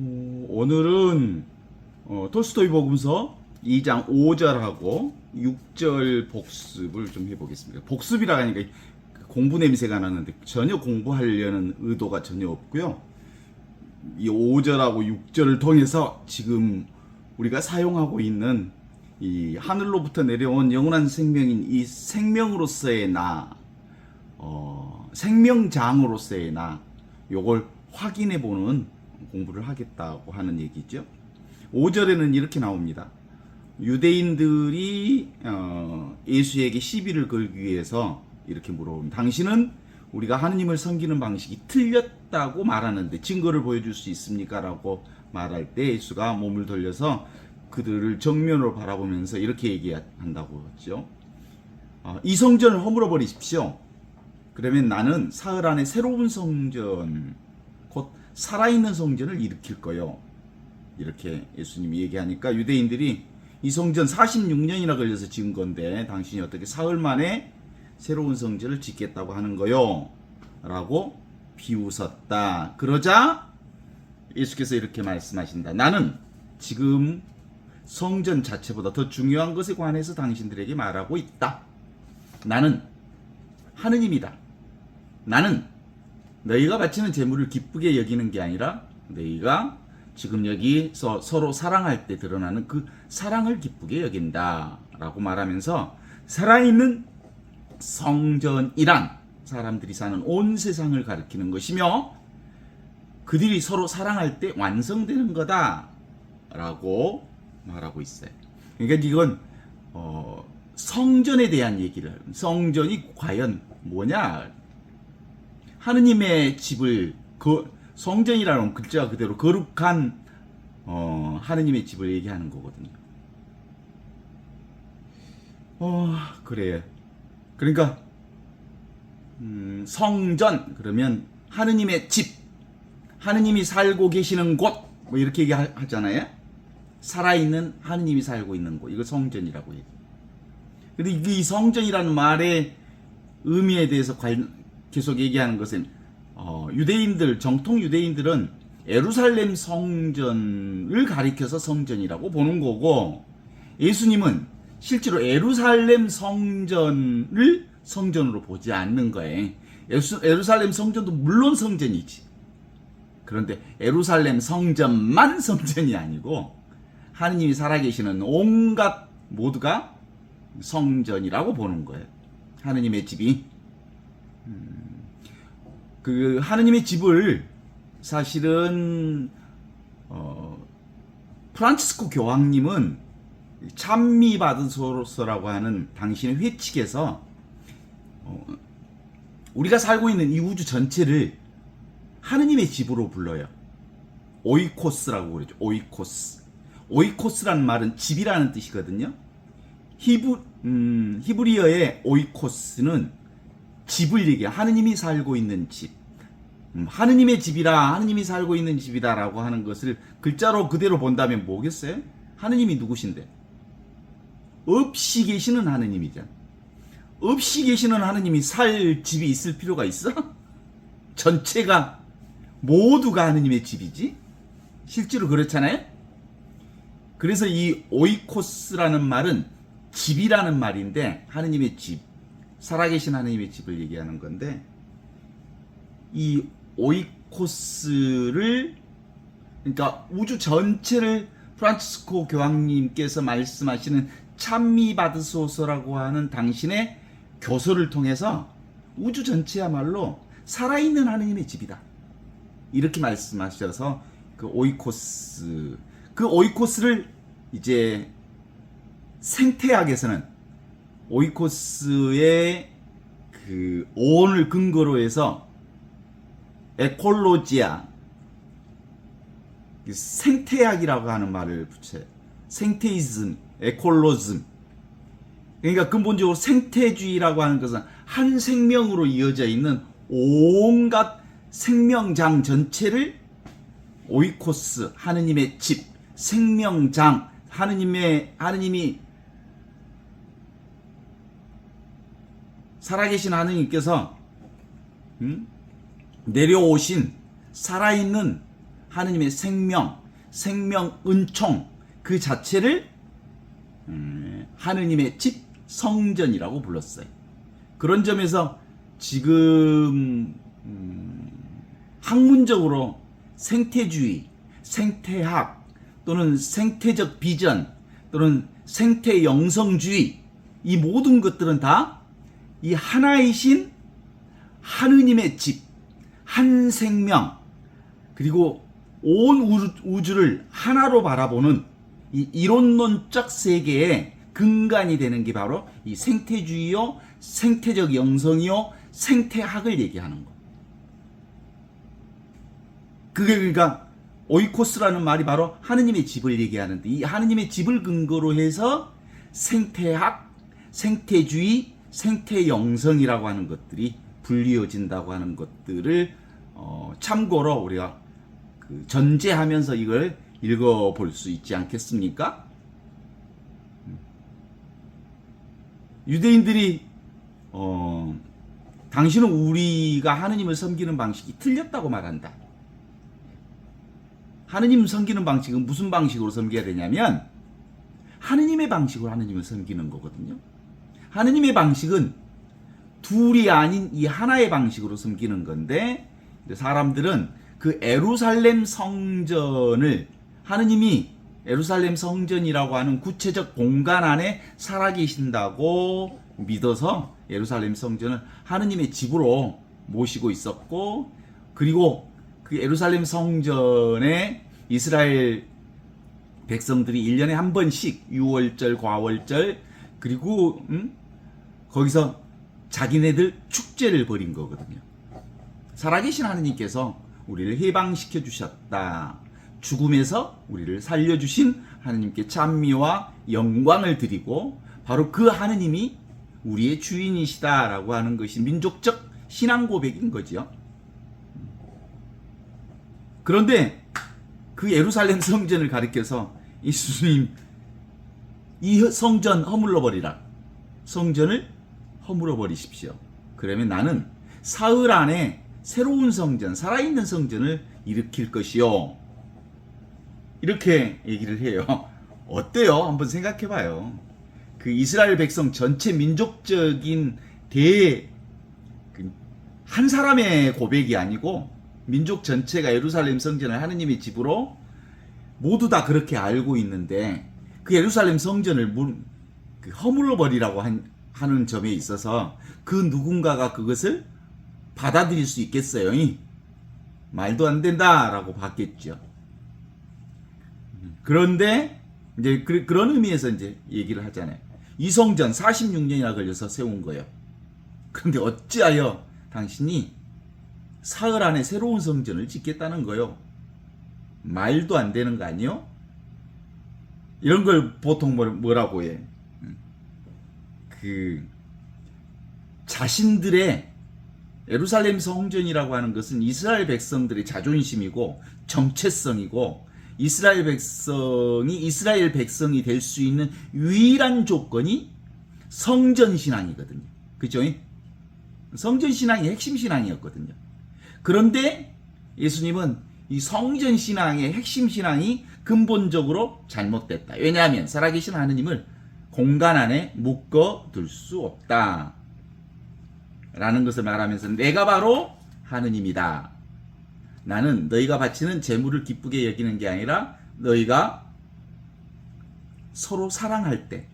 오늘은 톨스토이 복음서 2장 5절하고 6절 복습을 좀 해보겠습니다. 복습이라 하니까 공부 냄새가 나는데 전혀 공부하려는 의도가 전혀 없고요. 이 5절하고 6절을 통해서 지금 우리가 사용하고 있는 이 하늘로부터 내려온 영원한 생명인 이 생명으로서의 나, 생명장으로서의 나, 요걸 확인해 보는 공부를 하겠다고 하는 얘기죠. 5절에는 이렇게 나옵니다. 유대인들이 예수에게 시비를 걸기 위해서 이렇게 물어봅니다. 당신은 우리가 하느님을 섬기는 방식이 틀렸다고 말하는데 증거를 보여줄 수 있습니까? 라고 말할 때 예수가 몸을 돌려서 그들을 정면으로 바라보면서 이렇게 얘기한다고 했죠. 이 성전을 허물어 버리십시오. 그러면 나는 사흘 안에 새로운 성전, 곧 살아있는 성전을 일으킬 거요. 이렇게 예수님이 얘기하니까 유대인들이 이 성전 46년이나 걸려서 지은 건데 당신이 어떻게 사흘 만에 새로운 성전을 짓겠다고 하는 거요? 라고 비웃었다. 그러자 예수께서 이렇게 말씀하신다. 나는 지금 성전 자체보다 더 중요한 것에 관해서 당신들에게 말하고 있다. 나는 하느님이다. 나는 너희가 바치는 제물을 기쁘게 여기는 게 아니라 너희가 지금 여기서 서로 사랑할 때 드러나는 그 사랑을 기쁘게 여긴다 라고 말하면서 살아있는 성전이란 사람들이 사는 온 세상을 가리키는 것이며 그들이 서로 사랑할 때 완성되는 거다 라고 말하고 있어요. 그러니까 이건 성전에 대한 얘기를, 성전이 과연 뭐냐, 하느님의 집을, 성전이라는 글자 그대로 거룩한 하느님의 집을 얘기하는 거거든요. 그래요. 그러니까 성전 그러면 하느님의 집, 하느님이 살고 계시는 곳, 뭐 이렇게 얘기하잖아요. 살아있는 하느님이 살고 있는 곳, 이걸 성전이라고 해요. 근데 이 성전이라는 말의 의미에 대해서 계속 얘기하는 것은 유대인들, 정통 유대인들은 예루살렘 성전을 가리켜서 성전이라고 보는 거고, 예수님은 실제로 예루살렘 성전을 성전으로 보지 않는 거예요. 예루살렘 성전도 물론 성전이지. 그런데 예루살렘 성전만 성전이 아니고 하느님이 살아계시는 온갖 모두가 성전이라고 보는 거예요. 하느님의 집이. 그 하느님의 집을 사실은 프란치스코 교황님은 찬미받으소서라고 하는 당신의 회칙에서 우리가 살고 있는 이 우주 전체를 하느님의 집으로 불러요. 오이코스라고 그러죠. 오이코스. 오이코스라는 말은 집이라는 뜻이거든요. 히브리어의 오이코스는 집을 얘기해요. 하느님이 살고 있는 집. 하느님의 집이라, 하느님이 살고 있는 집이다 라고 하는 것을 글자로 그대로 본다면 뭐겠어요? 하느님이 누구신데? 없이 계시는 하느님이잖아. 없이 계시는 하느님이 살 집이 있을 필요가 있어? 전체가 모두가 하느님의 집이지? 실제로 그렇잖아요? 그래서 이 오이코스라는 말은 집이라는 말인데 하느님의 집, 살아계신 하느님의 집을 얘기하는 건데, 이 오이코스를, 그러니까 우주 전체를 프란치스코 교황님께서 말씀하시는 찬미받으소서라고 하는 당신의 교서를 통해서 우주 전체야말로 살아있는 하느님의 집이다, 이렇게 말씀하셔서 그 오이코스를 이제 생태학에서는 오이코스의 그 오온을 근거로 해서 에콜로지아, 생태학이라고 하는 말을 붙여요. 생테이즘, 에콜로즘. 그러니까 근본적으로 생태주의라고 하는 것은 한 생명으로 이어져 있는 온갖 생명장 전체를 오이코스, 하느님의 집, 생명장, 하느님이 살아계신 하느님께서 내려오신 살아있는 하느님의 생명, 생명 은총 그 자체를 하느님의 집 성전이라고 불렀어요. 그런 점에서 지금 학문적으로 생태주의, 생태학 또는 생태적 비전 또는 생태 영성주의 이 모든 것들은 다 이 하나이신 하느님의 집, 한 생명 그리고 온 우주를 하나로 바라보는 이 이론론적 세계의 근간이 되는 게 바로 이 생태주의요, 생태적 영성이요, 생태학을 얘기하는 거. 그게 그러니까 오이코스라는 말이 바로 하느님의 집을 얘기하는데 이 하느님의 집을 근거로 해서 생태학, 생태주의, 생태영성이라고 하는 것들이 불리어진다고 하는 것들을 참고로 우리가 전제하면서 이걸 읽어볼 수 있지 않겠습니까? 유대인들이 당신은 우리가 하느님을 섬기는 방식이 틀렸다고 말한다. 하느님 섬기는 방식은 무슨 방식으로 섬겨야 되냐면 하느님의 방식으로 하느님을 섬기는 거거든요. 하느님의 방식은 둘이 아닌 이 하나의 방식으로 섬기는 건데 사람들은 그 예루살렘 성전을 하느님이 예루살렘 성전이라고 하는 구체적 공간 안에 살아계신다고 믿어서 예루살렘 성전을 하느님의 집으로 모시고 있었고 그리고 그 예루살렘 성전에 이스라엘 백성들이 1년에 한 번씩 유월절, 과월절 그리고 거기서 자기네들 축제를 벌인 거거든요. 살아계신 하느님께서 우리를 해방시켜 주셨다. 죽음에서 우리를 살려주신 하느님께 찬미와 영광을 드리고 바로 그 하느님이 우리의 주인이시다라고 하는 것이 민족적 신앙 고백인 거지요. 그런데 그 예루살렘 성전을 가리켜서 예수님 이 성전 허물러 버리라. 성전을 허물어 버리십시오. 그러면 나는 사흘 안에 새로운 성전, 살아있는 성전을 일으킬 것이요. 이렇게 얘기를 해요. 어때요? 한번 생각해 봐요. 그 이스라엘 백성 전체 민족적인 한 사람의 고백이 아니고 민족 전체가 예루살렘 성전을 하느님의 집으로 모두 다 그렇게 알고 있는데 그 예루살렘 성전을 허물어 버리라고 하는 점에 있어서 그 누군가가 그것을 받아들일 수 있겠어요? 말도 안 된다라고 봤겠죠. 그런데 이제 그런 의미에서 이제 얘기를 하잖아요. 이 성전 46년이나 걸려서 세운 거예요. 그런데 어찌하여 당신이 사흘 안에 새로운 성전을 짓겠다는 거요? 말도 안 되는 거 아니요? 이런 걸 보통 뭐라고 해? 자신들의 예루살렘 성전이라고 하는 것은 이스라엘 백성들의 자존심이고 정체성이고 이스라엘 백성이 될 수 있는 유일한 조건이 성전 신앙이거든요. 그죠? 성전 신앙이 핵심 신앙이었거든요. 그런데 예수님은 이 성전 신앙의 핵심 신앙이 근본적으로 잘못됐다. 왜냐하면 살아계신 하느님을 공간 안에 묶어둘 수 없다. 라는 것을 말하면서 내가 바로 하느님이다. 나는 너희가 바치는 제물을 기쁘게 여기는 게 아니라 너희가 서로 사랑할 때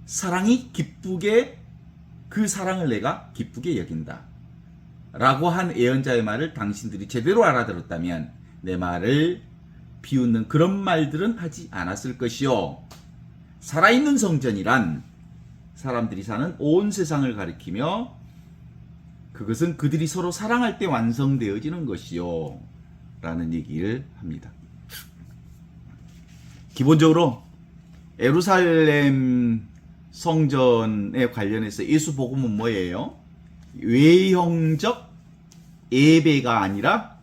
사랑이 기쁘게 그 사랑을 내가 기쁘게 여긴다. 라고 한 예언자의 말을 당신들이 제대로 알아들었다면 내 말을 비웃는 그런 말들은 하지 않았을 것이요. 살아있는 성전이란 사람들이 사는 온 세상을 가리키며 그것은 그들이 서로 사랑할 때 완성되어지는 것이요. 라는 얘기를 합니다. 기본적으로 예루살렘 성전에 관련해서 예수 복음은 뭐예요? 외형적 예배가 아니라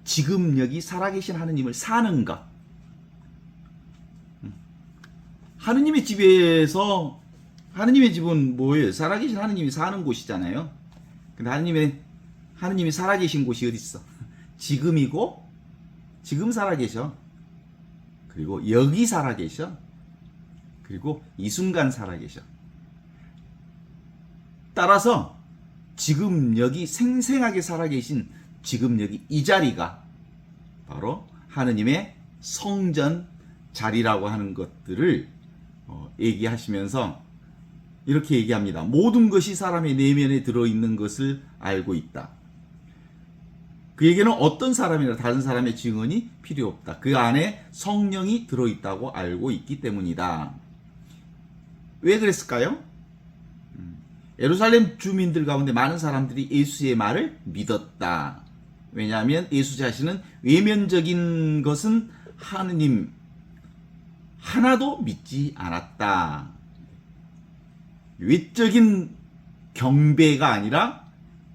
지금 여기 살아계신 하느님을 사는 것. 하느님의 집에서 하느님의 집은 뭐예요? 살아계신 하느님이 사는 곳이잖아요. 근데 하느님이 살아계신 곳이 어디 있어? 지금이고 지금 살아계셔. 그리고 여기 살아계셔. 그리고 이 순간 살아계셔. 따라서 지금 여기 생생하게 살아계신 지금 여기 이 자리가 바로 하느님의 성전 자리라고 하는 것들을 얘기하시면서 이렇게 얘기합니다. 모든 것이 사람의 내면에 들어있는 것을 알고 있다. 그에게는 어떤 사람이나 다른 사람의 증언이 필요 없다. 그 안에 성령이 들어있다고 알고 있기 때문이다. 왜 그랬을까요? 예루살렘 주민들 가운데 많은 사람들이 예수의 말을 믿었다. 왜냐하면 예수 자신은 외면적인 것은 하느님 하나도 믿지 않았다. 외적인 경배가 아니라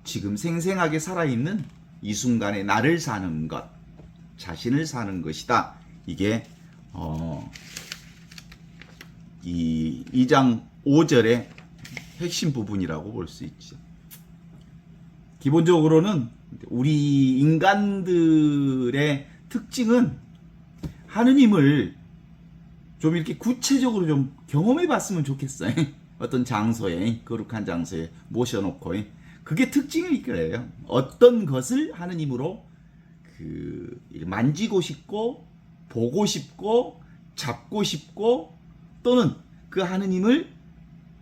지금 생생하게 살아있는 이 순간에 나를 사는 것, 자신을 사는 것이다. 이게 이 2장 5절의 핵심 부분이라고 볼 수 있죠. 기본적으로는 우리 인간들의 특징은 하느님을 좀 이렇게 구체적으로 좀 경험해 봤으면 좋겠어요. 어떤 장소에, 거룩한 장소에 모셔놓고. 그게 특징일 거예요. 어떤 것을 하느님으로 만지고 싶고, 보고 싶고, 잡고 싶고, 또는 그 하느님을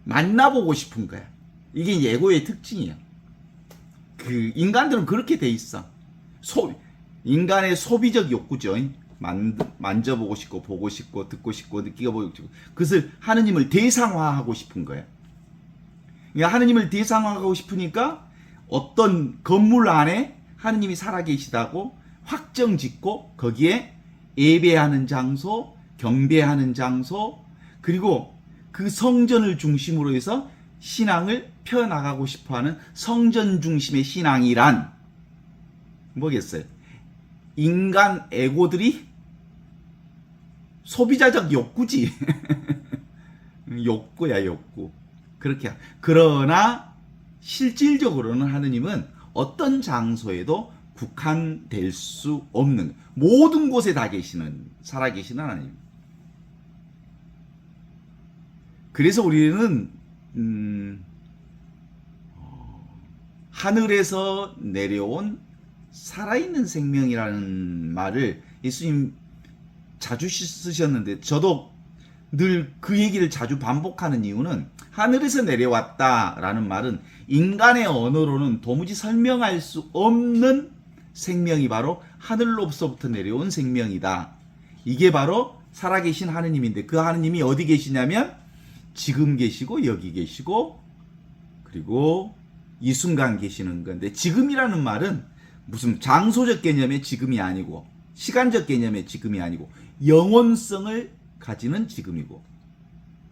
만나보고 싶은 거야. 이게 예고의 특징이에요. 인간들은 그렇게 돼 있어. 인간의 소비적 욕구죠. 만져보고 싶고, 보고 싶고, 듣고 싶고, 느끼고 싶고, 그것을 하느님을 대상화하고 싶은 거예요. 그러니까 하느님을 대상화하고 싶으니까 어떤 건물 안에 하느님이 살아계시다고 확정 짓고 거기에 예배하는 장소, 경배하는 장소, 그리고 그 성전을 중심으로 해서 신앙을 펴나가고 싶어하는 성전 중심의 신앙이란 뭐겠어요? 인간 에고들이 소비자적 욕구지. 욕구야, 욕구. 그렇게. 그러나 실질적으로는 하느님은 어떤 장소에도 국한될 수 없는, 모든 곳에 다 계시는, 살아계시는 하나님. 그래서 우리는 하늘에서 내려온 살아있는 생명이라는 말을 예수님 자주 쓰셨는데, 저도 늘 그 얘기를 자주 반복하는 이유는, 하늘에서 내려왔다라는 말은 인간의 언어로는 도무지 설명할 수 없는 생명이 바로 하늘로부터 내려온 생명이다. 이게 바로 살아계신 하느님인데, 그 하느님이 어디 계시냐면 지금 계시고 여기 계시고 그리고 이 순간 계시는 건데, 지금이라는 말은 무슨 장소적 개념의 지금이 아니고 시간적 개념의 지금이 아니고 영원성을 가지는 지금이고,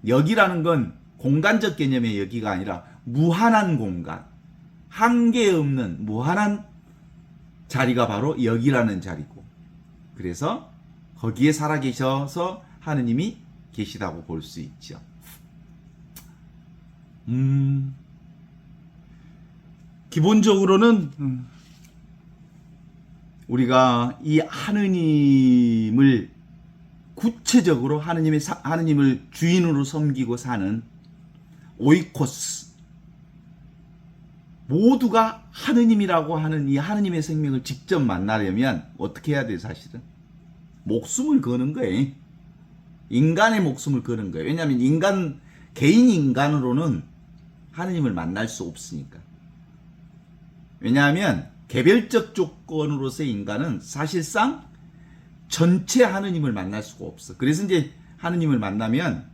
여기라는 건 공간적 개념의 여기가 아니라 무한한 공간, 한계 없는 무한한 자리가 바로 여기라는 자리고, 그래서 거기에 살아계셔서 하느님이 계시다고 볼 수 있죠. 기본적으로는 우리가 이 하느님을 구체적으로 하느님을 주인으로 섬기고 사는 오이코스, 모두가 하느님이라고 하는 이 하느님의 생명을 직접 만나려면 어떻게 해야 돼요? 사실은 목숨을 거는 거예요. 인간의 목숨을 거는 거예요. 왜냐하면 개인 인간으로는 하느님을 만날 수 없으니까. 왜냐하면 개별적 조건으로서의 인간은 사실상 전체 하느님을 만날 수가 없어. 그래서 이제 하느님을 만나면,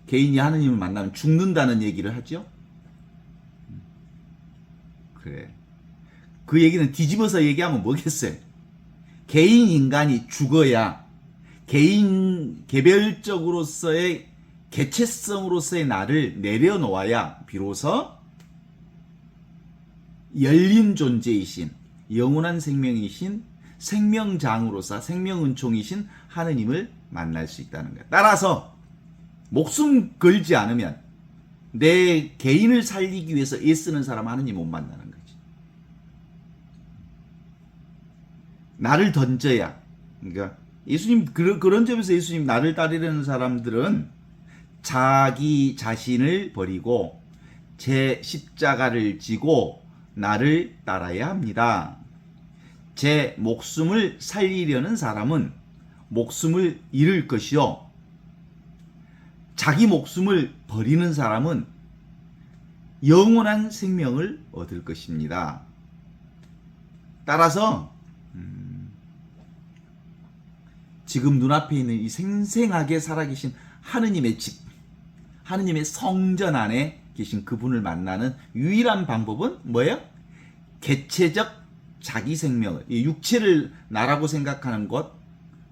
개인이 하느님을 만나면 죽는다는 얘기를 하죠. 그래. 그 얘기는 뒤집어서 얘기하면 뭐겠어요? 개인 인간이 죽어야 개별적으로서의 개체성으로서의 나를 내려놓아야 비로소 열린 존재이신, 영원한 생명이신, 생명장으로서 생명은총이신 하느님을 만날 수 있다는 거야. 따라서 목숨 걸지 않으면, 내 개인을 살리기 위해서 애쓰는 사람 하느님 못 만나는 거지. 나를 던져야. 그러니까 예수님 그런 점에서 예수님 나를 따르려는 사람들은 자기 자신을 버리고 제 십자가를 지고 나를 따라야 합니다. 제 목숨을 살리려는 사람은 목숨을 잃을 것이요. 자기 목숨을 버리는 사람은 영원한 생명을 얻을 것입니다. 따라서 지금 눈앞에 있는 이 생생하게 살아계신 하느님의 집, 하느님의 성전 안에 계신 그분을 만나는 유일한 방법은 뭐예요? 개체적 자기 생명을, 이 육체를 나라고 생각하는 것,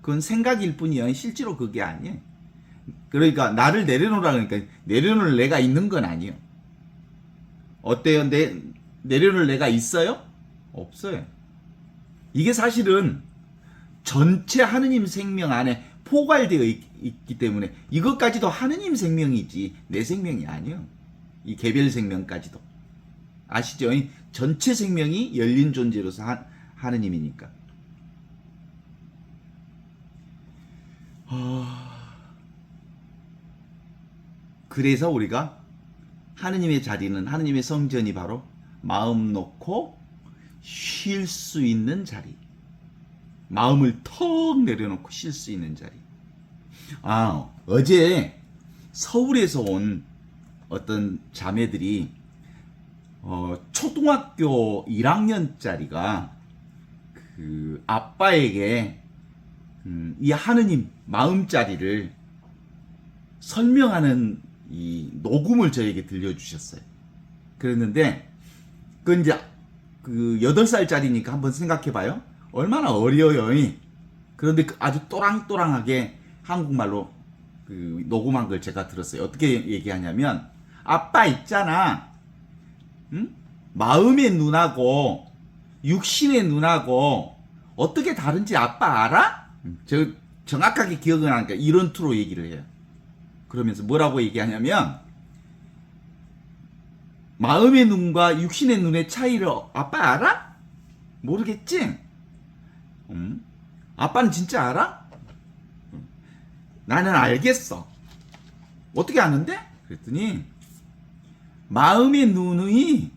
그건 생각일 뿐이에요. 실제로 그게 아니에요. 그러니까 나를 내려놓으라 그러니까 내려놓을 내가 있는 건 아니에요. 어때요? 내려놓을 내가 있어요? 없어요. 이게 사실은 전체 하느님 생명 안에 포괄되어 있기 때문에 이것까지도 하느님 생명이지 내 생명이 아니에요. 이 개별 생명까지도. 아시죠? 전체 생명이 열린 존재로서 하느님이니까. 그래서 우리가 하느님의 자리는, 하느님의 성전이 바로 마음 놓고 쉴 수 있는 자리. 마음을 턱 내려놓고 쉴 수 있는 자리. 어제 서울에서 온 어떤 자매들이 초등학교 1학년짜리가 그 아빠에게 이 하느님 마음자리를 설명하는 이 녹음을 저에게 들려주셨어요. 그랬는데 그 이제 그 8살짜리니까 한번 생각해봐요. 얼마나 어려요. 그런데 아주 또랑또랑하게 한국말로 그 녹음한 걸 제가 들었어요. 어떻게 얘기하냐면, 아빠 있잖아. 응? 마음의 눈하고 육신의 눈하고 어떻게 다른지 아빠 알아? 저 정확하게 기억은 안 나니까 이런 투로 얘기를 해요. 그러면서 뭐라고 얘기하냐면, 마음의 눈과 육신의 눈의 차이를 아빠 알아? 모르겠지? 아빠는 진짜 알아? 나는 알겠어. 어떻게 아는데? 그랬더니 마음의 눈이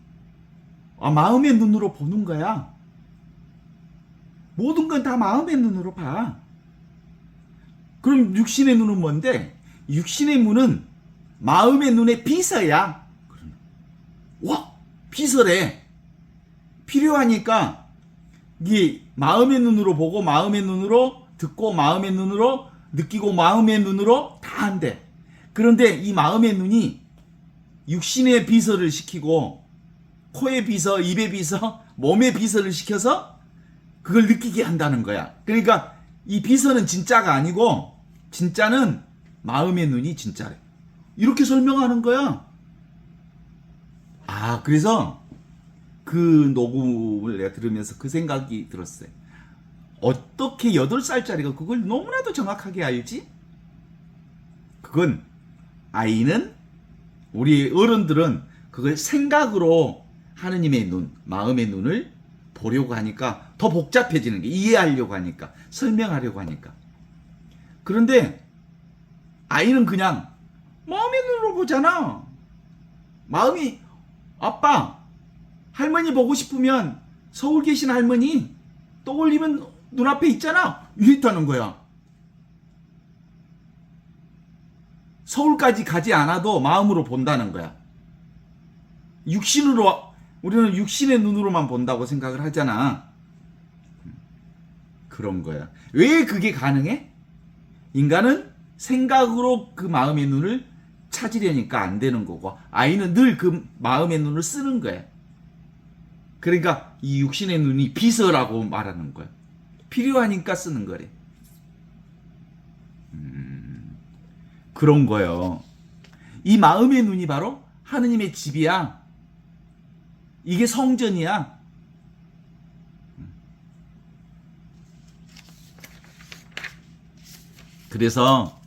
마음의 눈으로 보는 거야. 모든 건 다 마음의 눈으로 봐. 그럼 육신의 눈은 뭔데? 육신의 눈은 마음의 눈의 비서야. 와, 비서래. 필요하니까 이게 마음의 눈으로 보고 마음의 눈으로 듣고 마음의 눈으로 느끼고 마음의 눈으로 다 한대. 그런데 이 마음의 눈이 육신의 비서를 시키고 코의 비서, 입의 비서, 몸의 비서를 시켜서 그걸 느끼게 한다는 거야. 그러니까 이 비서는 진짜가 아니고 진짜는 마음의 눈이 진짜래. 이렇게 설명하는 거야. 그래서 그 녹음을 내가 들으면서 그 생각이 들었어요. 어떻게 8살짜리가 그걸 너무나도 정확하게 알지? 그건 아이는, 우리 어른들은 그걸 생각으로 하느님의 눈, 마음의 눈을 보려고 하니까 더 복잡해지는 게, 이해하려고 하니까, 설명하려고 하니까. 그런데 아이는 그냥 마음의 눈으로 보잖아. 마음이, 아빠, 할머니 보고 싶으면 서울 계신 할머니 떠올리면 눈앞에 있잖아. 이랬다는 거야. 서울까지 가지 않아도 마음으로 본다는 거야. 육신으로, 우리는 육신의 눈으로만 본다고 생각을 하잖아. 그런 거야. 왜 그게 가능해? 인간은 생각으로 그 마음의 눈을 찾으려니까 안 되는 거고, 아이는 늘 그 마음의 눈을 쓰는 거야. 그러니까 이 육신의 눈이 비서라고 말하는 거야. 필요하니까 쓰는 거래. 그런 거요. 이 마음의 눈이 바로 하느님의 집이야. 이게 성전이야. 그래서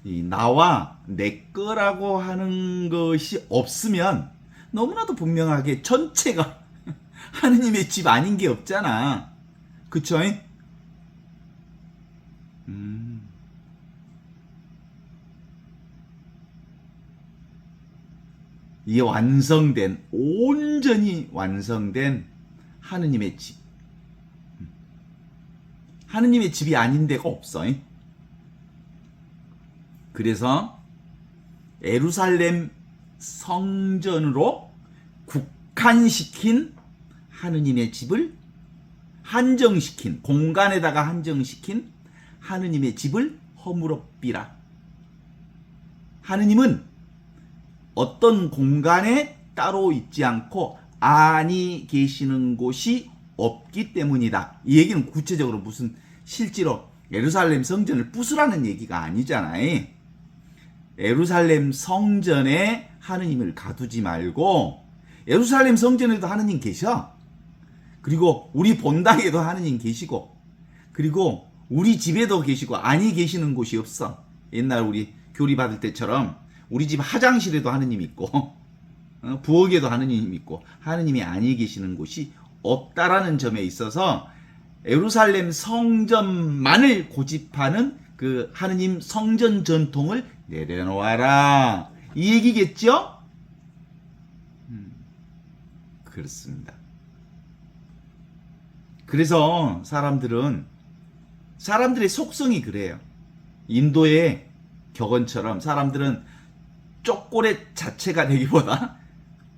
이 나와 내 거라고 하는 것이 없으면 너무나도 분명하게 전체가 하느님의 집 아닌 게 없잖아. 그쵸? 이게 완성된, 온전히 완성된 하느님의 집. 하느님의 집이 아닌 데가 없어. 그래서 예루살렘 성전으로 국한시킨 하느님의 집을 한정시킨, 공간에다가 한정시킨 하느님의 집을 허물었비라. 하느님은 어떤 공간에 따로 있지 않고 안이 계시는 곳이 없기 때문이다. 이 얘기는 구체적으로 무슨 실제로 예루살렘 성전을 부수라는 얘기가 아니잖아요. 예루살렘 성전에 하느님을 가두지 말고 예루살렘 성전에도 하느님 계셔. 그리고 우리 본당에도 하느님 계시고, 그리고 우리 집에도 계시고, 안이 계시는 곳이 없어. 옛날 우리 교리 받을 때처럼 우리 집 화장실에도 하느님 있고 부엌에도 하느님 있고 하느님이 안이 계시는 곳이 없다라는 점에 있어서 예루살렘 성전만을 고집하는 그 하느님 성전 전통을 내려놓아라, 이 얘기겠죠? 그렇습니다. 그래서 사람들의 속성이 그래요. 인도의 격언처럼 사람들은 초콜릿 자체가 되기보다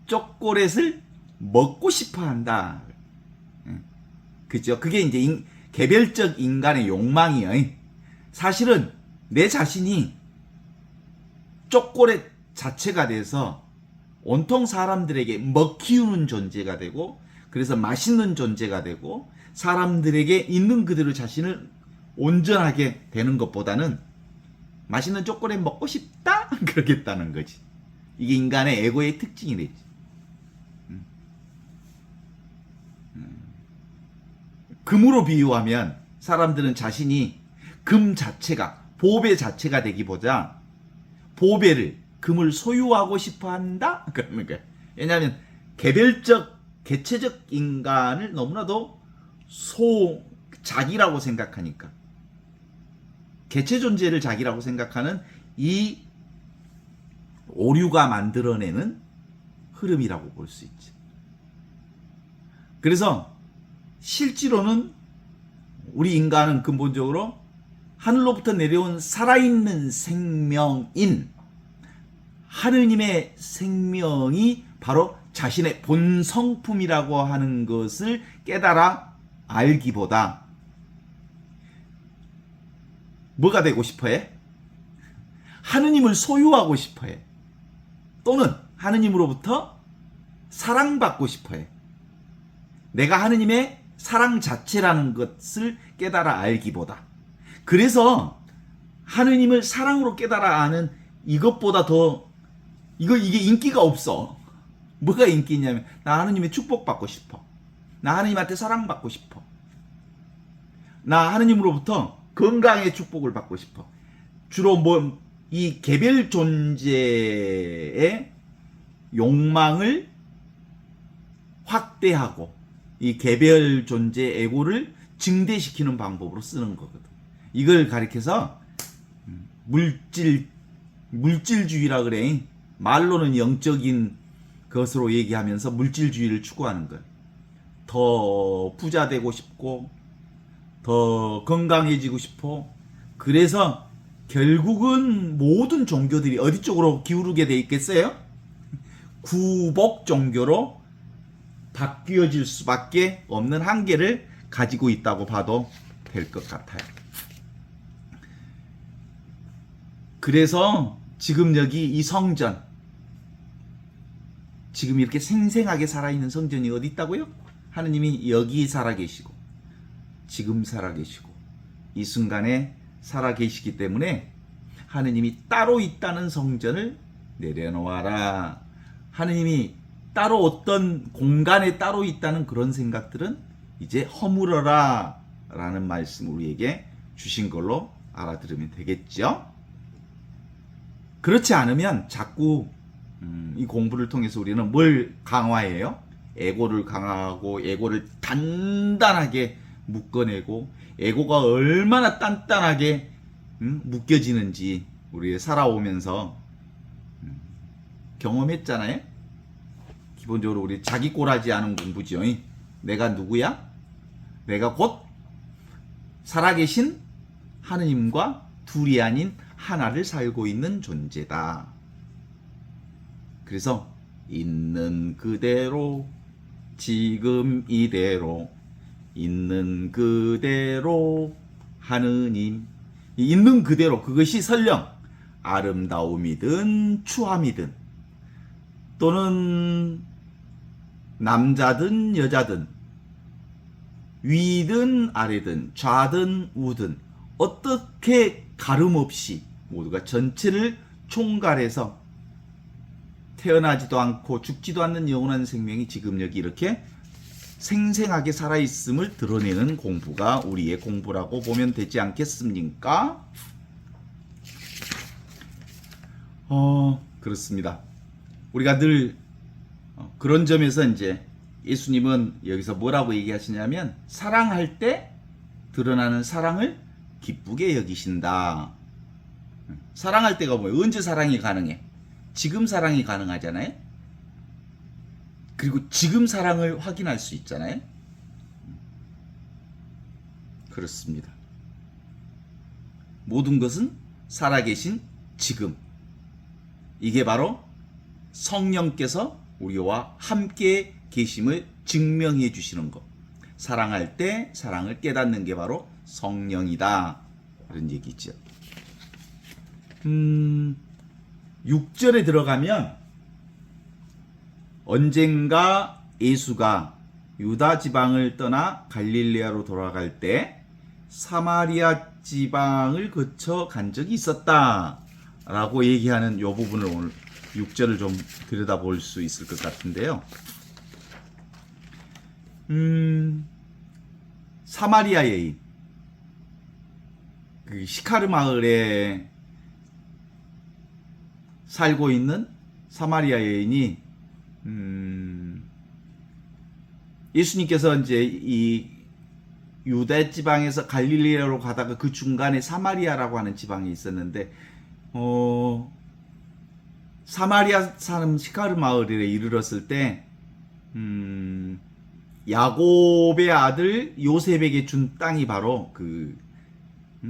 초콜릿을 먹고 싶어 한다. 그죠? 그게 이제 개별적 인간의 욕망이에요. 사실은 내 자신이 초콜릿 자체가 돼서 온통 사람들에게 먹히우는 존재가 되고, 그래서 맛있는 존재가 되고, 사람들에게 있는 그대로 자신을 온전하게 되는 것보다는 맛있는 초콜릿 먹고 싶다? 그러겠다는 거지. 이게 인간의 에고의 특징이랬지. 금으로 비유하면 사람들은 자신이 금 자체가, 보배 자체가 되기보다 보배를, 금을 소유하고 싶어 한다? 그러는 거야. 왜냐하면 개별적, 개체적 인간을 너무나도 자기라고 생각하니까. 개체 존재를 자기라고 생각하는 이 오류가 만들어내는 흐름이라고 볼 수 있지. 그래서 실제로는 우리 인간은 근본적으로 하늘로부터 내려온 살아있는 생명인 하느님의 생명이 바로 자신의 본성품이라고 하는 것을 깨달아 알기보다 뭐가 되고 싶어해? 하느님을 소유하고 싶어해. 또는 하느님으로부터 사랑받고 싶어해. 내가 하느님의 사랑 자체라는 것을 깨달아 알기보다. 그래서 하느님을 사랑으로 깨달아 아는 이것보다 더 이게 인기가 없어. 뭐가 인기 있냐면 나 하느님의 축복받고 싶어. 나 하느님한테 사랑받고 싶어. 나 하느님으로부터 건강의 축복을 받고 싶어. 주로 이 개별 존재의 욕망을 확대하고 이 개별 존재 에고를 증대시키는 방법으로 쓰는 거거든. 이걸 가리켜서 물질주의라 그래. 말로는 영적인 것으로 얘기하면서 물질주의를 추구하는 거야. 더 부자 되고 싶고 더 건강해지고 싶어. 그래서 결국은 모든 종교들이 어디 쪽으로 기울게 돼 있겠어요? 구복 종교로 바뀌어질 수밖에 없는 한계를 가지고 있다고 봐도 될 것 같아요. 그래서 지금 여기 이 성전, 지금 이렇게 생생하게 살아있는 성전이 어디 있다고요? 하느님이 여기 살아계시고 지금 살아계시고 이 순간에 살아계시기 때문에 하느님이 따로 있다는 성전을 내려놓아라. 하느님이 따로 어떤 공간에 따로 있다는 그런 생각들은 이제 허물어라 라는 말씀을 우리에게 주신 걸로 알아들으면 되겠죠. 그렇지 않으면 자꾸 이 공부를 통해서 우리는 뭘 강화해요? 에고를 강화하고 에고를 단단하게 묶어내고 에고가 얼마나 단단하게 묶여지는지 우리 살아오면서 경험했잖아요. 기본적으로 우리 자기 꼴하지 않은 공부죠. 내가 누구야? 내가 곧 살아계신 하느님과 둘이 아닌 하나를 살고 있는 존재다. 그래서 있는 그대로 지금 이대로 있는 그대로 하느님, 있는 그대로, 그것이 설령 아름다움이든 추함이든 또는 남자든 여자든 위든 아래든 좌든 우든 어떻게 가름없이 모두가 전체를 총괄해서 태어나지도 않고 죽지도 않는 영원한 생명이 지금 여기 이렇게 생생하게 살아있음을 드러내는 공부가 우리의 공부라고 보면 되지 않겠습니까? 그렇습니다. 우리가 늘 그런 점에서 이제 예수님은 여기서 뭐라고 얘기하시냐면 사랑할 때 드러나는 사랑을 기쁘게 여기신다. 사랑할 때가 뭐예요? 언제 사랑이 가능해? 지금 사랑이 가능하잖아요. 그리고 지금 사랑을 확인할 수 있잖아요. 그렇습니다. 모든 것은 살아계신 지금. 이게 바로 성령께서 우리와 함께 계심을 증명해 주시는 것. 사랑할 때 사랑을 깨닫는 게 바로 성령이다. 그런 얘기죠. 6절에 들어가면 언젠가 예수가 유다 지방을 떠나 갈릴레아로 돌아갈 때 사마리아 지방을 거쳐 간 적이 있었다 라고 얘기하는 이 부분을 오늘 6절을 좀 들여다볼 수 있을 것 같은데요. 사마리아 여인, 그 시카르 마을에 살고 있는 사마리아 여인이 예수님께서 이제 이 유대 지방에서 갈릴리아로 가다가 그 중간에 사마리아라고 하는 지방이 있었는데 사마리아 사람 시카르 마을에 이르렀을 때 야곱의 아들 요셉에게 준 땅이 바로 그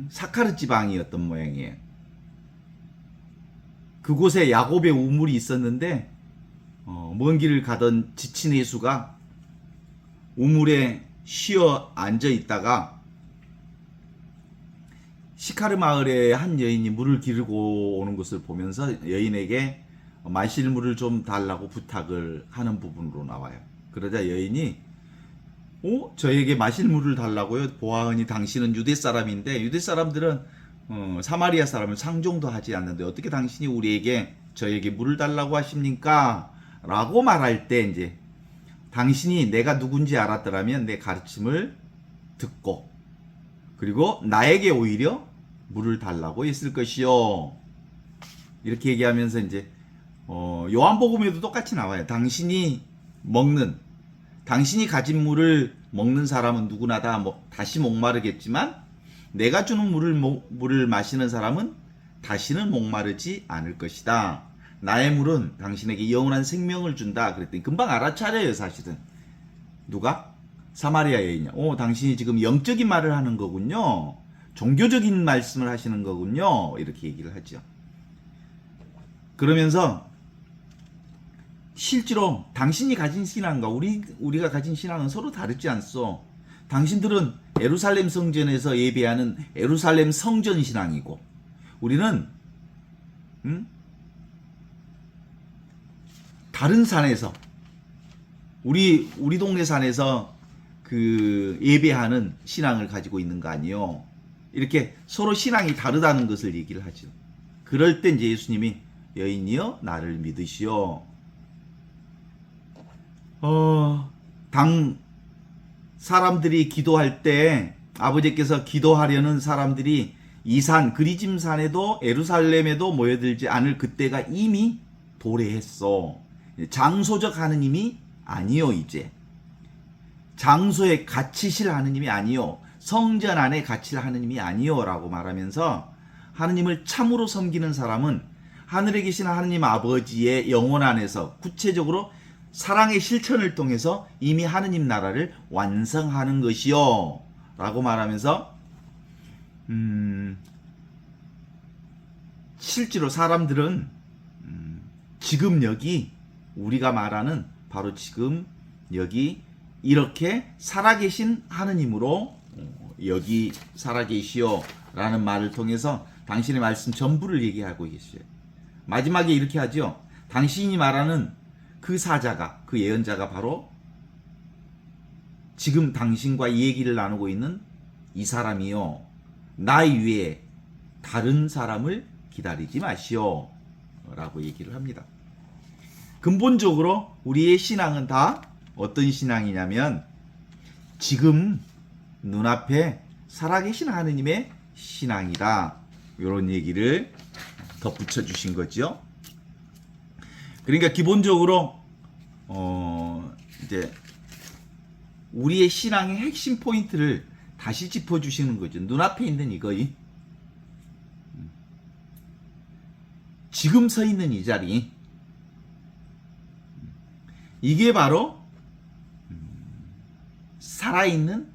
사카르 지방이었던 모양이에요. 그곳에 야곱의 우물이 있었는데 먼 길을 가던 지친 예수가 우물에 쉬어 앉아 있다가 시카르 마을에 한 여인이 물을 기르고 오는 것을 보면서 여인에게 마실 물을 좀 달라고 부탁을 하는 부분으로 나와요. 그러자 여인이 저에게 마실 물을 달라고요? 보아하니 당신은 유대 사람인데 유대 사람들은 사마리아 사람을 상종도 하지 않는데 어떻게 당신이 저에게 물을 달라고 하십니까? 라고 말할 때 이제 당신이 내가 누군지 알았더라면 내 가르침을 듣고 그리고 나에게 오히려 물을 달라고 했을 것이요. 이렇게 얘기하면서 이제 요한복음에도 똑같이 나와요. 당신이 가진 물을 먹는 사람은 누구나 다 다시 목마르겠지만 내가 주는 물을 마시는 사람은 다시는 목마르지 않을 것이다. 나의 물은 당신에게 영원한 생명을 준다. 그랬더니 금방 알아차려요, 사실은. 누가? 사마리아 여인이야. 당신이 지금 영적인 말을 하는 거군요. 종교적인 말씀을 하시는 거군요. 이렇게 얘기를 하죠. 그러면서 실제로 당신이 가진 신앙과 우리가 가진 신앙은 서로 다르지 않소. 당신들은 예루살렘 성전에서 예배하는 예루살렘 성전 신앙이고 우리는 다른 산에서 우리 동네 산에서 그 예배하는 신앙을 가지고 있는 거 아니요. 이렇게 서로 신앙이 다르다는 것을 얘기를 하죠. 그럴 때 이제 예수님이 여인이여 나를 믿으시오. 사람들이 기도할 때 아버지께서 기도하려는 사람들이 이 산 그리짐 산에도 예루살렘에도 모여들지 않을 그때가 이미 도래했어. 장소적 하느님이 아니요 이제. 장소에 갇히실 하느님이 아니요 성전 안에 갇힐 하느님이 아니요 라고 말하면서 하느님을 참으로 섬기는 사람은 하늘에 계신 하느님 아버지의 영혼 안에서 구체적으로 사랑의 실천을 통해서 이미 하느님 나라를 완성하는 것이요 라고 말하면서 실제로 사람들은 지금 여기 우리가 말하는 바로 지금 여기 이렇게 살아계신 하느님으로 여기 살아계시오 라는 말을 통해서 당신의 말씀 전부를 얘기하고 계시죠. 마지막에 이렇게 하죠. 당신이 말하는 그 사자가, 그 예언자가 바로 지금 당신과 이 얘기를 나누고 있는 이 사람이요. 나 위에 다른 사람을 기다리지 마시오 라고 얘기를 합니다. 근본적으로 우리의 신앙은 다 어떤 신앙이냐면 지금 눈앞에 살아계신 하느님의 신앙이다. 이런 얘기를 덧붙여 주신 거죠. 그러니까 기본적으로 이제 우리의 신앙의 핵심 포인트를 다시 짚어 주시는 거죠. 눈앞에 있는 이거이 지금 서 있는 이 자리 이게 바로 살아있는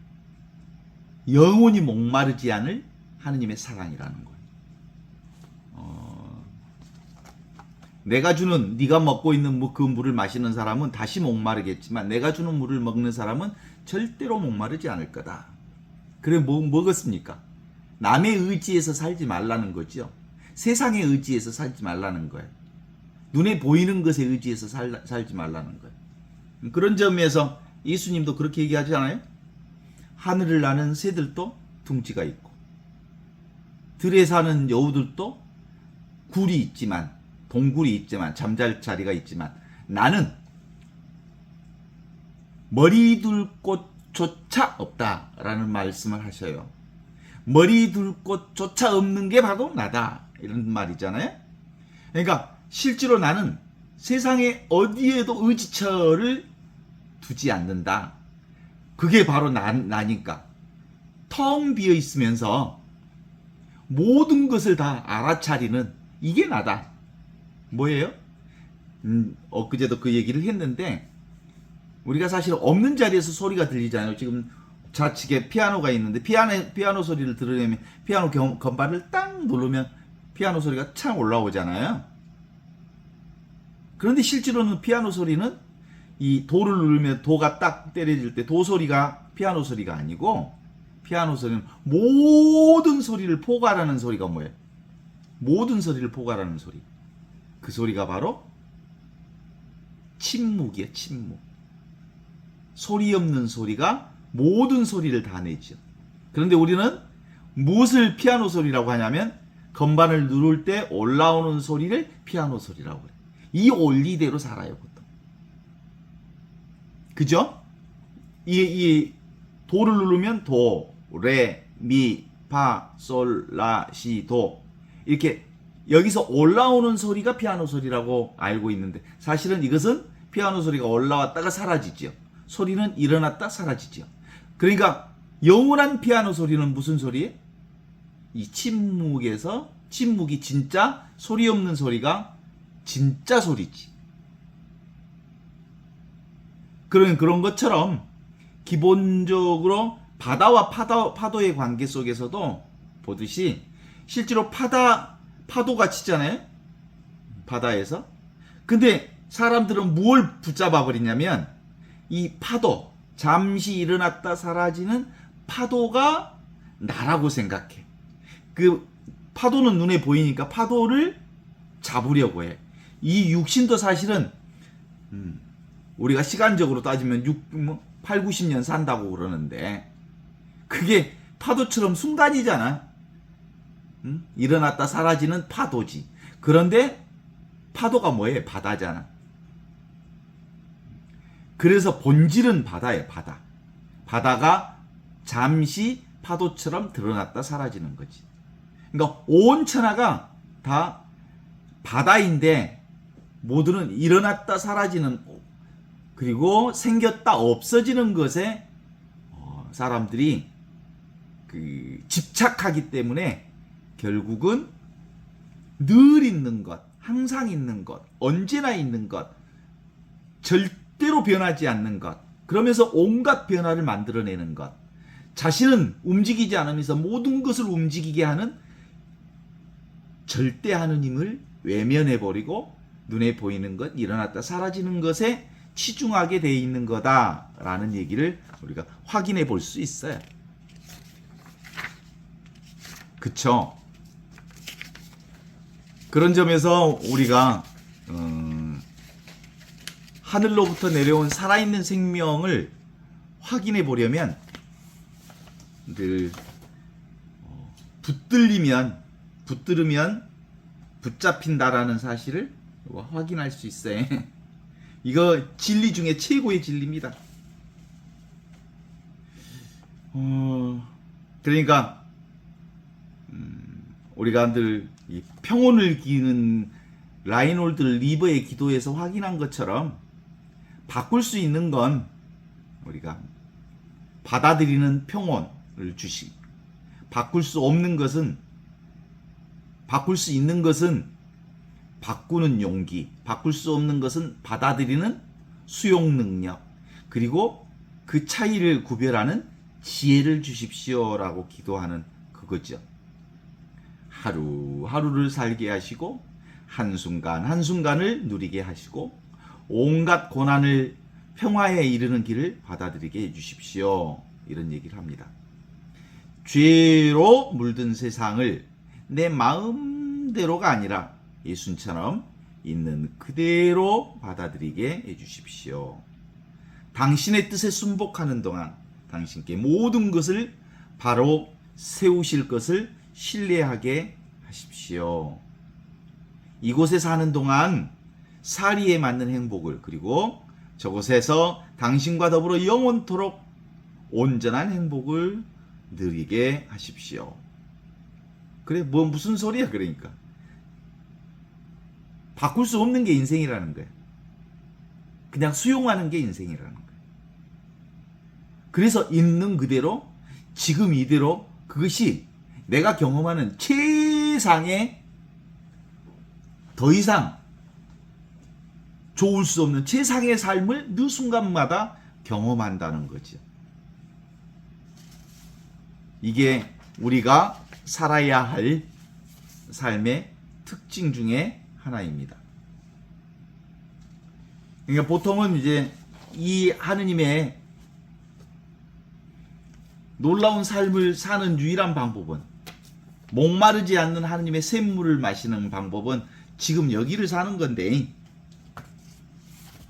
영원히 목마르지 않을 하느님의 사랑이라는 거예요. 내가 주는 네가 먹고 있는 그 물을 마시는 사람은 다시 목마르겠지만 내가 주는 물을 먹는 사람은 절대로 목마르지 않을 거다. 그래 뭐겠습니까? 남의 의지에서 살지 말라는 거죠. 세상의 의지에서 살지 말라는 거예요. 눈에 보이는 것에 의지해서 살지 말라는 거예요. 그런 점에서 예수님도 그렇게 얘기하잖아요. 하늘을 나는 새들도 둥지가 있고 들에 사는 여우들도 굴이 있지만 동굴이 있지만 잠잘 자리가 있지만 나는 머리 둘 곳조차 없다라는 말씀을 하셔요. 머리 둘 곳조차 없는 게 바로 나다 이런 말이잖아요. 그러니까 실제로 나는 세상에 어디에도 의지처를 두지 않는다. 그게 바로 나니까 텅 비어 있으면서 모든 것을 다 알아차리는 이게 나다. 뭐예요? 엊그제도 그 얘기를 했는데 우리가 사실 없는 자리에서 소리가 들리잖아요. 지금 좌측에 피아노가 있는데 피아노 소리를 들으려면 피아노 건반을 딱 누르면 피아노 소리가 참 올라오잖아요. 그런데 실제로는 피아노 소리는 이 도를 누르면 도가 딱 때려질 때 도 소리가 피아노 소리가 아니고 피아노 소리는 모든 소리를 포괄하는 소리가 뭐예요? 모든 소리를 포괄하는 소리. 그 소리가 바로 침묵이에요. 침묵. 소리 없는 소리가 모든 소리를 다 내죠. 그런데 우리는 무엇을 피아노 소리라고 하냐면 건반을 누를 때 올라오는 소리를 피아노 소리라고 그래요. 이 원리대로 살아요, 보통. 그죠? 이 도를 누르면 도, 레, 미, 파, 솔, 라, 시, 도 이렇게 여기서 올라오는 소리가 피아노 소리라고 알고 있는데 사실은 이것은 피아노 소리가 올라왔다가 사라지죠. 소리는 일어났다 사라지죠. 그러니까 영원한 피아노 소리는 무슨 소리예요? 이 침묵에서 침묵이 진짜 소리 없는 소리가 진짜 소리지. 그런 것처럼 기본적으로 바다와 파도의 관계 속에서도 보듯이 실제로 파도가 치잖아요. 바다에서. 근데 사람들은 뭘 붙잡아 버리냐면 이 파도, 잠시 일어났다 사라지는 파도가 나라고 생각해. 그 파도는 눈에 보이니까 파도를 잡으려고 해. 이 육신도 사실은 우리가 시간적으로 따지면 8, 90년 산다고 그러는데 그게 파도처럼 순간이잖아. 일어났다 사라지는 파도지. 그런데 파도가 뭐예요? 바다잖아. 그래서 본질은 바다예요. 바다. 바다가 잠시 파도처럼 드러났다 사라지는 거지. 그러니까 온 천하가 다 바다인데 모두는 일어났다 사라지는 그리고 생겼다 없어지는 것에 사람들이 집착하기 때문에 결국은 늘 있는 것, 항상 있는 것, 언제나 있는 것, 절대로 변하지 않는 것, 그러면서 온갖 변화를 만들어내는 것, 자신은 움직이지 않으면서 모든 것을 움직이게 하는 절대 하느님을 외면해버리고 눈에 보이는 것, 일어났다 사라지는 것에 치중하게 돼 있는 거다라는 얘기를 우리가 확인해 볼 수 있어요. 그쵸? 그런 점에서 우리가 하늘로부터 내려온 살아있는 생명을 확인해 보려면 늘 붙들으면 붙잡힌다라는 사실을 확인할 수 있어요. 이거 진리 중에 최고의 진리입니다. 그러니까 우리가 늘 이 평온을 기는 라인홀드 리버의 기도에서 확인한 것처럼 바꿀 수 있는 건 우리가 받아들이는 평온을 주시, 바꿀 수 있는 것은 바꾸는 용기, 바꿀 수 없는 것은 받아들이는 수용 능력, 그리고 그 차이를 구별하는 지혜를 주십시오라고 기도하는 그거죠. 하루하루를 살게 하시고 한순간한순간을 누리게 하시고 온갖 고난을 평화에 이르는 길을 받아들이게 해주십시오. 이런 얘기를 합니다. 죄로 물든 세상을 내 마음대로가 아니라 예수님처럼 있는 그대로 받아들이게 해주십시오. 당신의 뜻에 순복하는 동안 당신께 모든 것을 바로 세우실 것을 신뢰하게 하십시오. 이곳에 사는 동안 사리에 맞는 행복을, 그리고 저곳에서 당신과 더불어 영원토록 온전한 행복을 누리게 하십시오. 그래, 무슨 소리야, 그러니까. 바꿀 수 없는 게 인생이라는 거예요. 그냥 수용하는 게 인생이라는 거예요. 그래서 있는 그대로, 지금 이대로, 그것이 내가 경험하는 최상의, 더 이상 좋을 수 없는 최상의 삶을 느 순간마다 경험한다는 거죠. 이게 우리가 살아야 할 삶의 특징 중에 하나입니다. 그러니까 보통은 이제 이 하느님의 놀라운 삶을 사는 유일한 방법은, 목마르지 않는 하느님의 샘물을 마시는 방법은 지금 여기를 사는 건데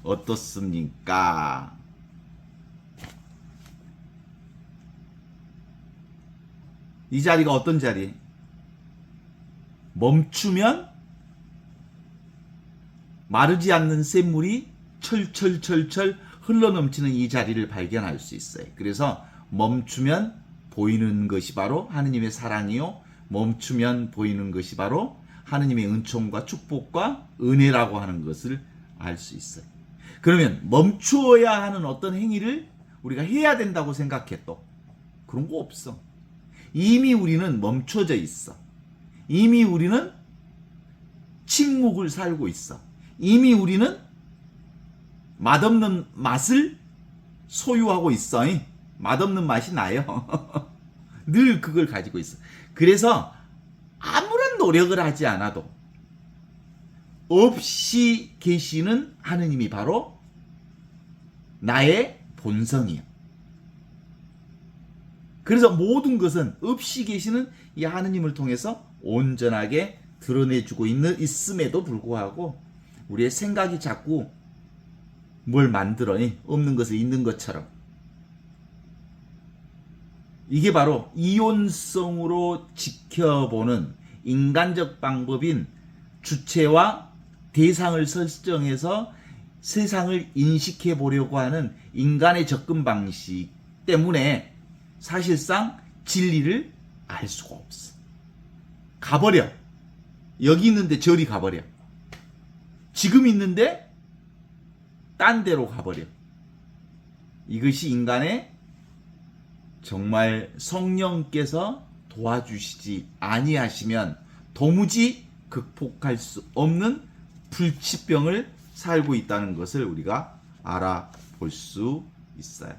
어떻습니까? 이 자리가 어떤 자리? 멈추면 마르지 않는 샘물이 철철철철 흘러넘치는 이 자리를 발견할 수 있어요. 그래서 멈추면 보이는 것이 바로 하느님의 사랑이요, 멈추면 보이는 것이 바로 하느님의 은총과 축복과 은혜라고 하는 것을 알 수 있어요. 그러면 멈추어야 하는 어떤 행위를 우리가 해야 된다고 생각해. 또 그런 거 없어. 이미 우리는 멈춰져 있어. 이미 우리는 침묵을 살고 있어. 이미 우리는 맛없는 맛을 소유하고 있어. 맛없는 맛이 나요. 늘 그걸 가지고 있어. 그래서 아무런 노력을 하지 않아도 없이 계시는 하느님이 바로 나의 본성이에요. 그래서 모든 것은 없이 계시는 이 하느님을 통해서 온전하게 드러내주고 있음에도 불구하고 우리의 생각이 자꾸 뭘 만들어, 없는 것을 있는 것처럼. 이게 바로 이온성으로 지켜보는 인간적 방법인 주체와 대상을 설정해서 세상을 인식해 보려고 하는 인간의 접근 방식 때문에 사실상 진리를 알 수가 없어. 가버려. 여기 있는데 저리 가버려. 지금 있는데 딴 데로 가버려. 이것이 인간의 정말 성령께서 도와주시지 아니하시면 도무지 극복할 수 없는 불치병을 살고 있다는 것을 우리가 알아볼 수 있어요.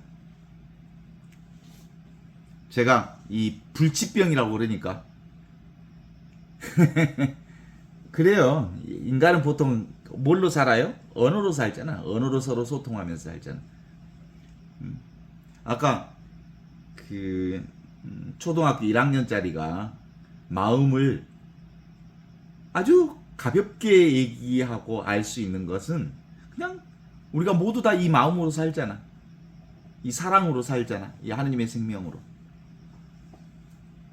제가 이 불치병이라고 그러니까 그래요. 인간은 보통 뭘로 살아요? 언어로 살잖아. 언어로 서로 소통하면서 살잖아. 아까 그 초등학교 1학년짜리가 마음을 아주 가볍게 얘기하고 알 수 있는 것은 그냥 우리가 모두 다 이 마음으로 살잖아. 이 사랑으로 살잖아. 이 하느님의 생명으로.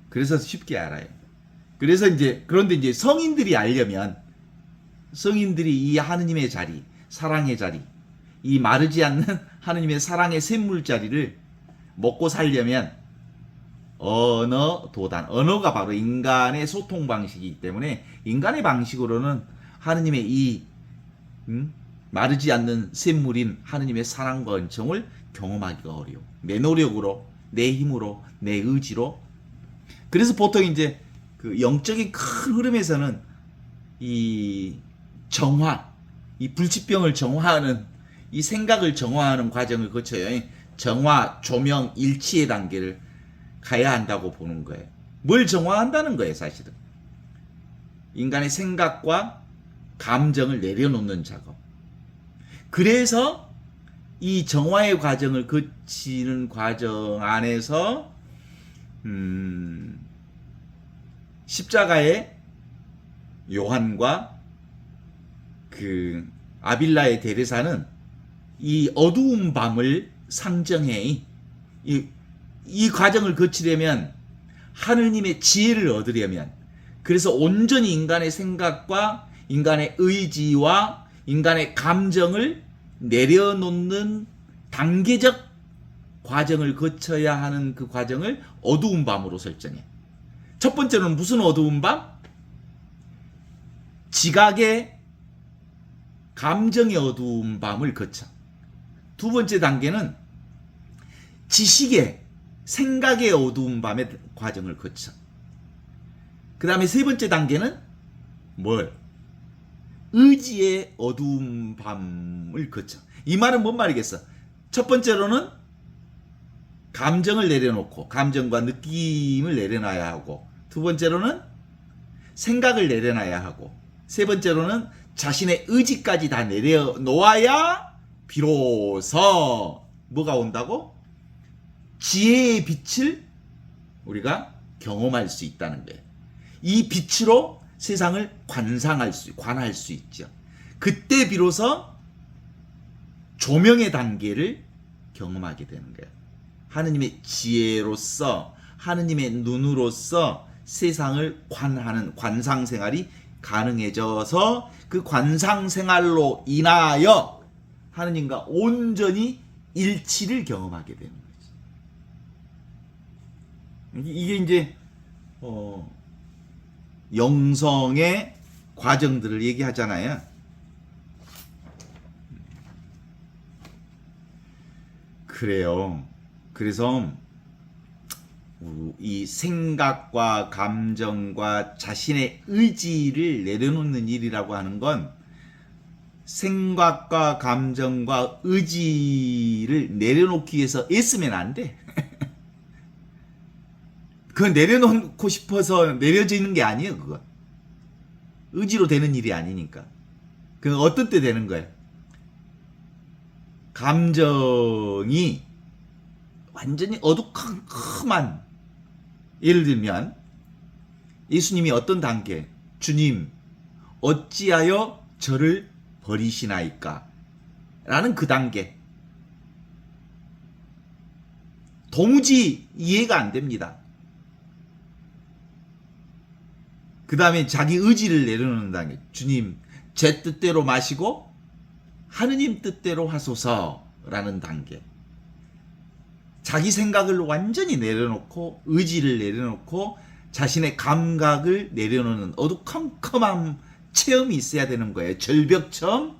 그래서 쉽게 알아요. 그래서 그런데 이제 성인들이 알려면 성인들이 이 하느님의 자리, 사랑의 자리, 이 마르지 않는 하느님의 사랑의 샘물 자리를 먹고 살려면 언어 도단, 언어가 바로 인간의 소통 방식이기 때문에 인간의 방식으로는 하느님의 이 마르지 않는 샘물인 하느님의 사랑과 은총을 경험하기가 어려워. 내 노력으로, 내 힘으로, 내 의지로. 그래서 보통 이제 그 영적인 큰 흐름에서는 이 정화, 이 불치병을 정화하는, 이 생각을 정화하는 과정을 거쳐요. 정화, 조명, 일치의 단계를 가야 한다고 보는 거예요. 뭘 정화한다는 거예요, 사실은. 인간의 생각과 감정을 내려놓는 작업. 그래서 이 정화의 과정을 거치는 과정 안에서 십자가의 요한과 그 아빌라의 데레사는 이 어두운 밤을 상정해. 이 과정을 거치려면 하느님의 지혜를 얻으려면, 그래서 온전히 인간의 생각과 인간의 의지와 인간의 감정을 내려놓는 단계적 과정을 거쳐야 하는 그 과정을 어두운 밤으로 설정해. 첫 번째는 무슨 어두운 밤? 지각의 감정의 어두운 밤을 거쳐. 두 번째 단계는 지식의 생각의 어두운 밤의 과정을 거쳐. 그 다음에 세 번째 단계는 뭘? 의지의 어두운 밤을 거쳐. 이 말은 뭔 말이겠어? 첫 번째로는 감정을 내려놓고 감정과 느낌을 내려놔야 하고, 두 번째로는 생각을 내려놔야 하고, 세 번째로는 자신의 의지까지 다 내려놓아야 비로소 뭐가 온다고? 지혜의 빛을 우리가 경험할 수 있다는 거예요. 이 빛으로 세상을 관할 수 있죠. 그때 비로소 조명의 단계를 경험하게 되는 거예요. 하느님의 지혜로서, 하느님의 눈으로서 세상을 관하는 관상생활이 가능해져서 그 관상생활로 인하여 하느님과 온전히 일치를 경험하게 되는 거지. 이게 이제 영성의 과정들을 얘기하잖아요. 그래요. 그래서 이 생각과 감정과 자신의 의지를 내려놓는 일이라고 하는 건 생각과 감정과 의지를 내려놓기 위해서 애쓰면 안 돼. 그건 내려놓고 싶어서 내려지는 게 아니에요. 그거 의지로 되는 일이 아니니까. 그건 어떤 때 되는 거예요? 감정이 완전히 어두컴컴한, 예를 들면 예수님이 어떤 단계, 주님 어찌하여 저를 버리시나이까 라는 그 단계, 도무지 이해가 안 됩니다. 그 다음에 자기 의지를 내려놓는 단계, 주님 제 뜻대로 마시고 하느님 뜻대로 하소서라는 단계. 자기 생각을 완전히 내려놓고 의지를 내려놓고 자신의 감각을 내려놓는 어두컴컴한 체험이 있어야 되는 거예요. 절벽 체험,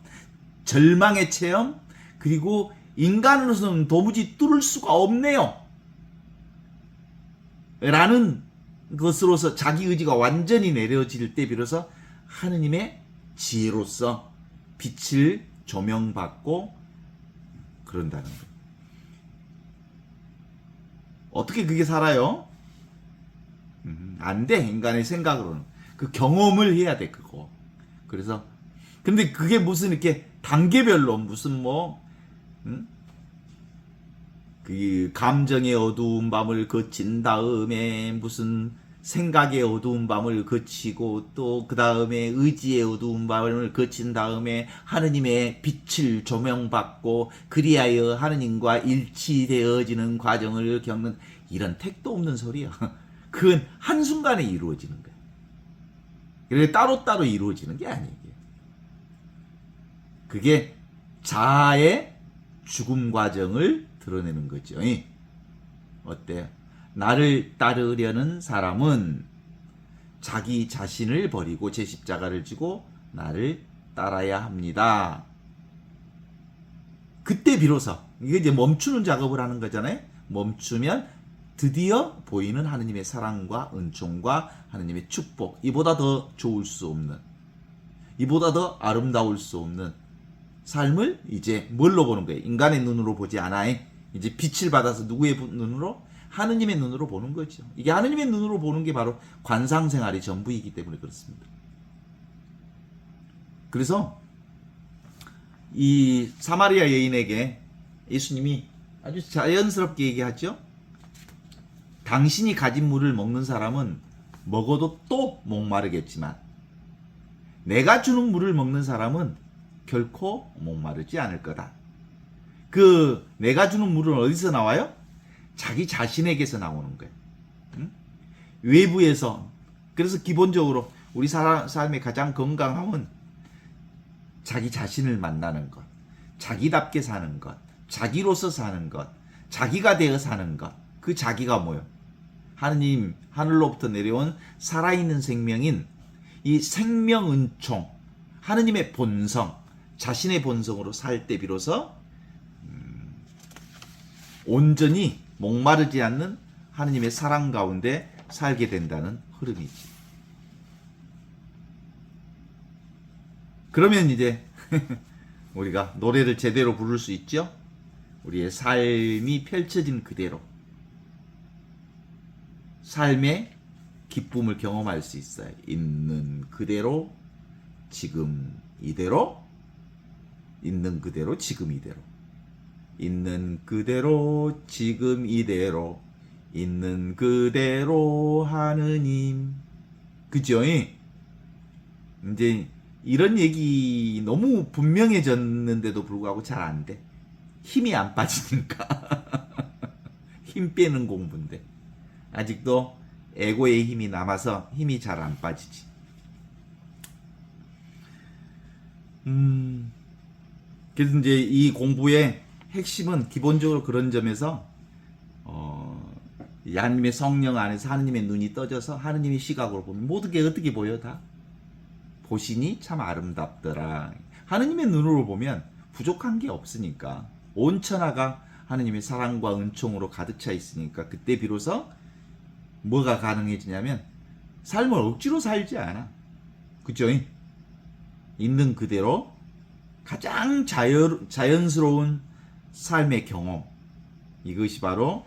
절망의 체험, 그리고 인간으로서는 도무지 뚫을 수가 없네요. 라는 것으로서 자기 의지가 완전히 내려질 때 비로소 하느님의 지혜로서 빛을 조명받고 그런다는 거예요. 어떻게 그게 살아요? 안 돼. 인간의 생각으로는. 그 경험을 해야 돼, 그거. 그래서 근데 그게 무슨 이렇게 단계별로 무슨 그 감정의 어두운 밤을 거친 다음에 무슨 생각의 어두운 밤을 거치고 또 그 다음에 의지의 어두운 밤을 거친 다음에 하느님의 빛을 조명받고 그리하여 하느님과 일치되어지는 과정을 겪는 이런 택도 없는 소리야. 그건 한순간에 이루어지는 거야. 그게 따로따로 이루어지는 게 아니에요. 그게 자아의 죽음 과정을 드러내는 거죠. 어때요? 나를 따르려는 사람은 자기 자신을 버리고 제 십자가를 지고 나를 따라야 합니다. 그때 비로소 이게 이제 멈추는 작업을 하는 거잖아요. 멈추면 드디어 보이는 하느님의 사랑과 은총과 하느님의 축복, 이보다 더 좋을 수 없는, 이보다 더 아름다울 수 없는 삶을 이제 뭘로 보는 거예요? 인간의 눈으로 보지 않아요. 이제 빛을 받아서 누구의 눈으로? 하느님의 눈으로 보는 거죠. 이게 하느님의 눈으로 보는 게 바로 관상생활의 전부이기 때문에 그렇습니다. 그래서 이 사마리아 여인에게 예수님이 아주 자연스럽게 얘기하죠. 당신이 가진 물을 먹는 사람은 먹어도 또 목마르겠지만 내가 주는 물을 먹는 사람은 결코 목마르지 않을 거다. 그 내가 주는 물은 어디서 나와요? 자기 자신에게서 나오는 거예요. 응? 외부에서. 그래서 기본적으로 우리 삶의 가장 건강함은 자기 자신을 만나는 것, 자기답게 사는 것, 자기로서 사는 것, 자기가 되어 사는 것. 그 자기가 뭐예요? 하느님 하늘로부터 내려온 살아있는 생명인 이 생명 은총, 하느님의 본성, 자신의 본성으로 살 때 비로소 온전히 목마르지 않는 하느님의 사랑 가운데 살게 된다는 흐름이지. 그러면 이제 우리가 노래를 제대로 부를 수 있죠? 우리의 삶이 펼쳐진 그대로 삶의 기쁨을 경험할 수 있어요. 있는 그대로, 지금 이대로, 있는 그대로, 지금 이대로. 있는 그대로, 지금 이대로, 있는 그대로 하느님. 그죠? 이제 이런 얘기 너무 분명해졌는데도 불구하고 잘 안 돼. 힘이 안 빠지니까. 힘 빼는 공부인데. 아직도 에고의 힘이 남아서 힘이 잘 안 빠지지. 그래서 이제 이 공부의 핵심은 기본적으로 그런 점에서 하느님의 성령 안에서 하느님의 눈이 떠져서 하느님의 시각으로 보면 모든 게 어떻게 보여? 다 보시니 참 아름답더라. 하느님의 눈으로 보면 부족한 게 없으니까, 온 천하가 하느님의 사랑과 은총으로 가득 차 있으니까 그때 비로소 뭐가 가능해지냐면 삶을 억지로 살지 않아. 그죠? 있는 그대로 가장 자연스러운 삶의 경험, 이것이 바로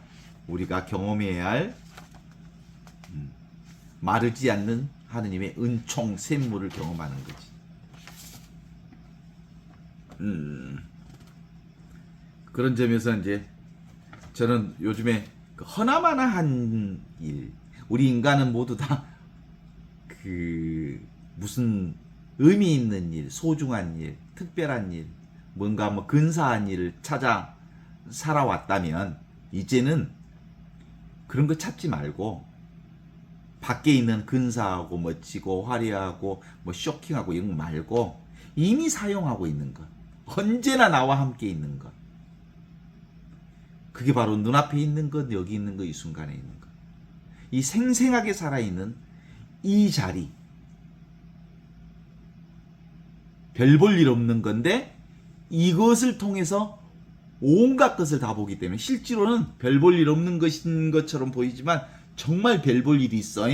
우리가 경험해야 할 마르지 않는 하느님의 은총 샘물을 경험하는 거지. 그런 점에서 이제 저는 요즘에 허나마나한 일, 우리 인간은 모두 다 그 무슨 의미 있는 일, 소중한 일, 특별한 일, 뭔가 근사한 일을 찾아 살아왔다면 이제는 그런 거 찾지 말고 밖에 있는 근사하고 멋지고 화려하고 쇼킹하고 이런 거 말고 이미 사용하고 있는 것, 언제나 나와 함께 있는 것, 그게 바로 눈앞에 있는 것, 여기 있는 것, 이 순간에 있는 것, 이 생생하게 살아있는 이 자리, 별 볼 일 없는 건데 이것을 통해서 온갖 것을 다 보기 때문에 실제로는 별 볼 일 없는 것인 것처럼 보이지만 정말 별 볼 일이 있어.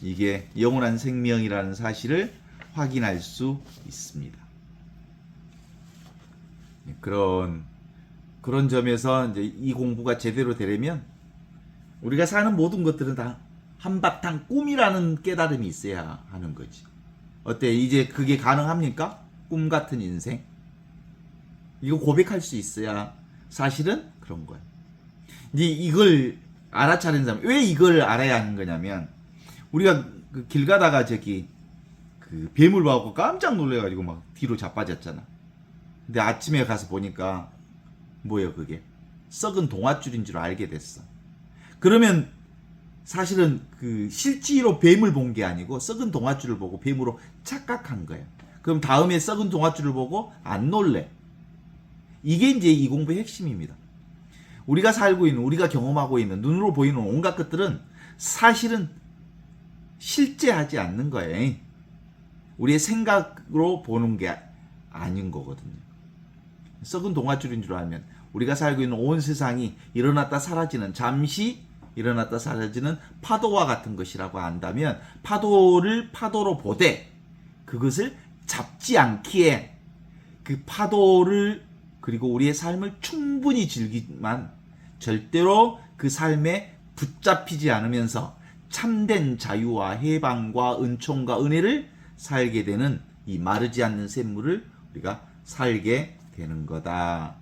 이게 영원한 생명이라는 사실을 확인할 수 있습니다. 그런 점에서 이제 이 공부가 제대로 되려면 우리가 사는 모든 것들은 다 한바탕 꿈이라는 깨달음이 있어야 하는 거지. 어때? 이제 그게 가능합니까? 꿈 같은 인생? 이거 고백할 수 있어야 사실은 그런 거야. 이제 이걸 알아차린 사람, 왜 이걸 알아야 하는 거냐면, 우리가 그 길 가다가 그 뱀을 봐갖고 깜짝 놀래가지고 막 뒤로 자빠졌잖아. 근데 아침에 가서 보니까 뭐예요 그게? 썩은 동아줄인 줄 알게 됐어. 그러면 사실은 그 실제로 뱀을 본 게 아니고 썩은 동아줄을 보고 뱀으로 착각한 거예요. 그럼 다음에 썩은 동아줄을 보고 안 놀래. 이게 이제 이 공부의 핵심입니다. 우리가 살고 있는, 우리가 경험하고 있는 눈으로 보이는 온갖 것들은 사실은 실제하지 않는 거예요. 우리의 생각으로 보는 게 아닌 거거든요. 썩은 동아줄인 줄 알면 우리가 살고 있는 온 세상이 일어났다 사라지는, 잠시 일어났다 사라지는 파도와 같은 것이라고 안다면, 파도를 파도로 보되 그것을 잡지 않기에 그 파도를, 그리고 우리의 삶을 충분히 즐기만 절대로 그 삶에 붙잡히지 않으면서 참된 자유와 해방과 은총과 은혜를 살게 되는 이 마르지 않는 샘물을 우리가 살게 되는 거다.